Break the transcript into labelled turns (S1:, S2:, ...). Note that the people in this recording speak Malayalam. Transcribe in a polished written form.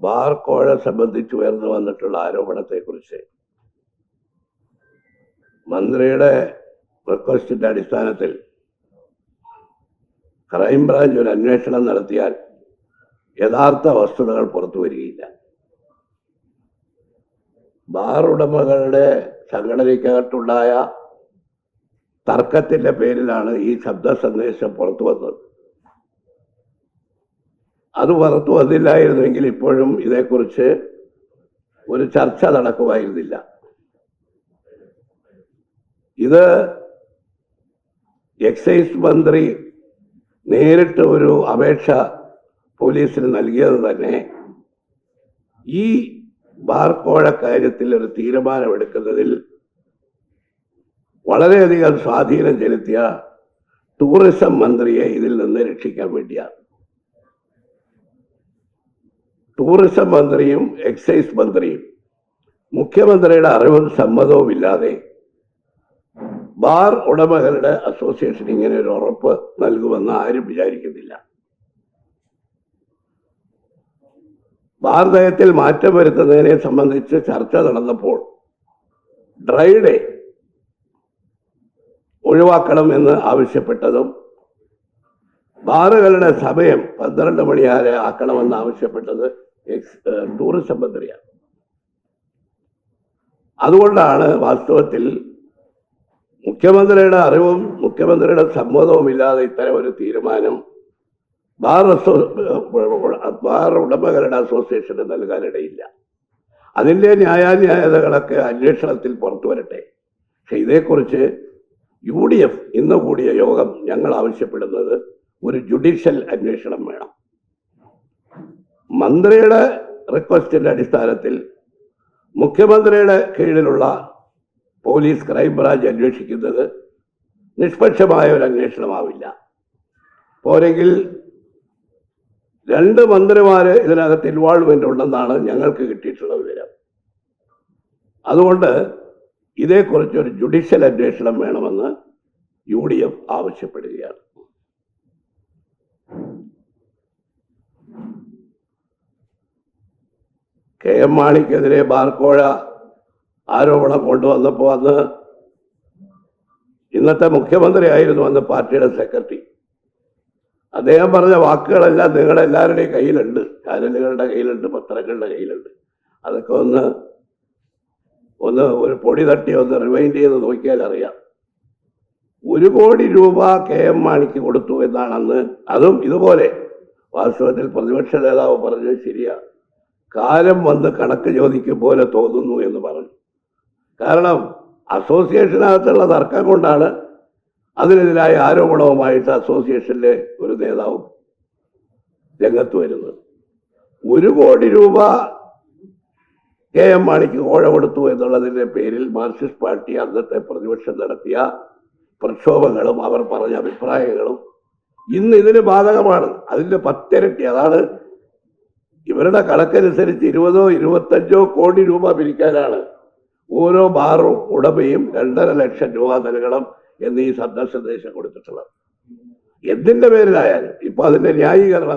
S1: ബാർ കോഴ സംബന്ധിച്ച് ഉയർന്നു വന്നിട്ടുള്ള ആരോപണത്തെക്കുറിച്ച് മന്ത്രിയുടെ റിക്വസ്റ്റിന്റെ അടിസ്ഥാനത്തിൽ ക്രൈംബ്രാഞ്ച് ഒരു അന്വേഷണം നടത്തിയാൽ യഥാർത്ഥ വസ്തുതകൾ പുറത്തു വരികയില്ല. ബാർ ഉടമകളുടെ സംഘടനയ്ക്കകത്തുണ്ടായ തർക്കത്തിന്റെ പേരിലാണ് ഈ ശബ്ദ സന്ദേശം പുറത്തു വന്നത്. അത് പുറത്തു വന്നില്ലായിരുന്നെങ്കിൽ ഇപ്പോഴും ഇതേക്കുറിച്ച് ഒരു ചർച്ച നടക്കുമായിരുന്നില്ല. ഇത് എക്സൈസ് മന്ത്രി നേരിട്ട് ഒരു അപേക്ഷ പോലീസിന് നൽകിയത് തന്നെ ഈ ബാർ കോഴ കാര്യത്തിൽ ഒരു തീരുമാനമെടുക്കുന്നതിൽ വളരെയധികം സ്വാധീനം ചെലുത്തിയ ടൂറിസം മന്ത്രിയെ ഇതിൽ നിന്ന് രക്ഷിക്കാൻ വേണ്ടിയാണ്. ടൂറിസം മന്ത്രിയും എക്സൈസ് മന്ത്രിയും മുഖ്യമന്ത്രിയുടെ അറിവും സമ്മതവും ഇല്ലാതെ ബാർ ഉടമകളുടെ അസോസിയേഷൻ ഇങ്ങനെ ഒരു ഉറപ്പ് നൽകുമെന്ന് ആരും വിചാരിക്കുന്നില്ല. ബാർ നയത്തിൽ മാറ്റം വരുത്തുന്നതിനെ സംബന്ധിച്ച് ചർച്ച നടന്നപ്പോൾ ഡ്രൈ ഡേ ഒഴിവാക്കണം എന്ന് ആവശ്യപ്പെട്ടതും ബാറുകളുടെ സമയം 12 മണി വരെ ആക്കണമെന്ന് ആവശ്യപ്പെട്ടത് ടൂറിസം മന്ത്രിയാണ്. അതുകൊണ്ടാണ് വാസ്തവത്തിൽ മുഖ്യമന്ത്രിയുടെ അറിവും മുഖ്യമന്ത്രിയുടെ സമ്മതവും ഇല്ലാതെ ഇത്തരം ഒരു തീരുമാനം ബാർ ഉടമകളുടെ അസോസിയേഷന് നൽകാനിടയില്ല. അതിൻ്റെ ന്യായാന്യായതകളൊക്കെ അന്വേഷണത്തിൽ പുറത്തു വരട്ടെ. പക്ഷെ ഇതേക്കുറിച്ച് UDF ഇന്ന് കൂടിയ യോഗം ഞങ്ങൾ ആവശ്യപ്പെടുന്നത് ഒരു ജുഡീഷ്യൽ അന്വേഷണം വേണം. മന്ത്രിയുടെ റിക്വസ്റ്റിന്റെ അടിസ്ഥാനത്തിൽ മുഖ്യമന്ത്രിയുടെ കീഴിലുള്ള പോലീസ് ക്രൈംബ്രാഞ്ച് അന്വേഷിക്കുന്നത് നിഷ്പക്ഷമായ ഒരു അന്വേഷണമാവില്ല. പോരെങ്കിൽ 2 മന്ത്രിമാര് ഇതിനകത്ത് ഇൻവോൾവ്മെന്റ് ഉണ്ടെന്നാണ് ഞങ്ങൾക്ക് കിട്ടിയിട്ടുള്ള വിവരം. അതുകൊണ്ട് ഇതേക്കുറിച്ച് ഒരു ജുഡീഷ്യൽ അന്വേഷണം വേണമെന്ന് UDF ആവശ്യപ്പെടുകയാണ്. KM മാണിക്കെതിരെ ബാർക്കോഴ ആരോപണം കൊണ്ടുവന്നപ്പോൾ അന്ന് ഇന്നത്തെ മുഖ്യമന്ത്രി ആയിരുന്നു അന്ന് പാർട്ടിയുടെ സെക്രട്ടറി. അദ്ദേഹം പറഞ്ഞ വാക്കുകളെല്ലാം നിങ്ങളെല്ലാവരുടെയും കയ്യിലുണ്ട്, ചാനലുകളുടെ കയ്യിലുണ്ട്, പത്രങ്ങളുടെ കയ്യിലുണ്ട്. അതൊക്കെ ഒന്ന് ഒരു പൊടി തട്ടി ഒന്ന് റിവൈൻഡ് ചെയ്ത് നോക്കിയാൽ അറിയാം. 1 കോടി രൂപ KM മാണിക്ക് കൊടുത്തു എന്നാണ് അന്ന്. അതും ഇതുപോലെ വാസ്തവത്തിൽ പ്രതിപക്ഷ നേതാവ് പറഞ്ഞത് ശരിയാ, കാലം വന്ന് കണക്ക് ചോദിക്കും പോലെ തോന്നുന്നു എന്ന് പറഞ്ഞു. കാരണം അസോസിയേഷനകത്തുള്ള തർക്കം കൊണ്ടാണ് അതിനെതിരായ ആരോപണവുമായിട്ട് അസോസിയേഷനിലെ ഒരു നേതാവും രംഗത്ത് വരുന്നത്. 1 കോടി രൂപ KM മാണിക്ക് കോഴ കൊടുത്തു എന്നുള്ളതിൻ്റെ പേരിൽ മാർക്സിസ്റ്റ് പാർട്ടി അന്നത്തെ പ്രതിപക്ഷം നടത്തിയ പ്രക്ഷോഭങ്ങളും അവർ പറഞ്ഞ അഭിപ്രായങ്ങളും ഇന്ന് ഇതിന് ബാധകമാണ്. അതിൻ്റെ 10 ഇരട്ടി. അതാണ് ഇവരുടെ കണക്കനുസരിച്ച് 20 25 കോടി രൂപ പിരിക്കാനാണ് ഓരോ ബാറും ഉടമയും 2.5 ലക്ഷം രൂപ നൽകണം എന്ന് ഈ സന്ദേശം കൊടുത്തിട്ടുള്ളത്. എന്തിൻ്റെ പേരിലായാലും ഇപ്പൊ അതിന്റെ ന്യായീകരണം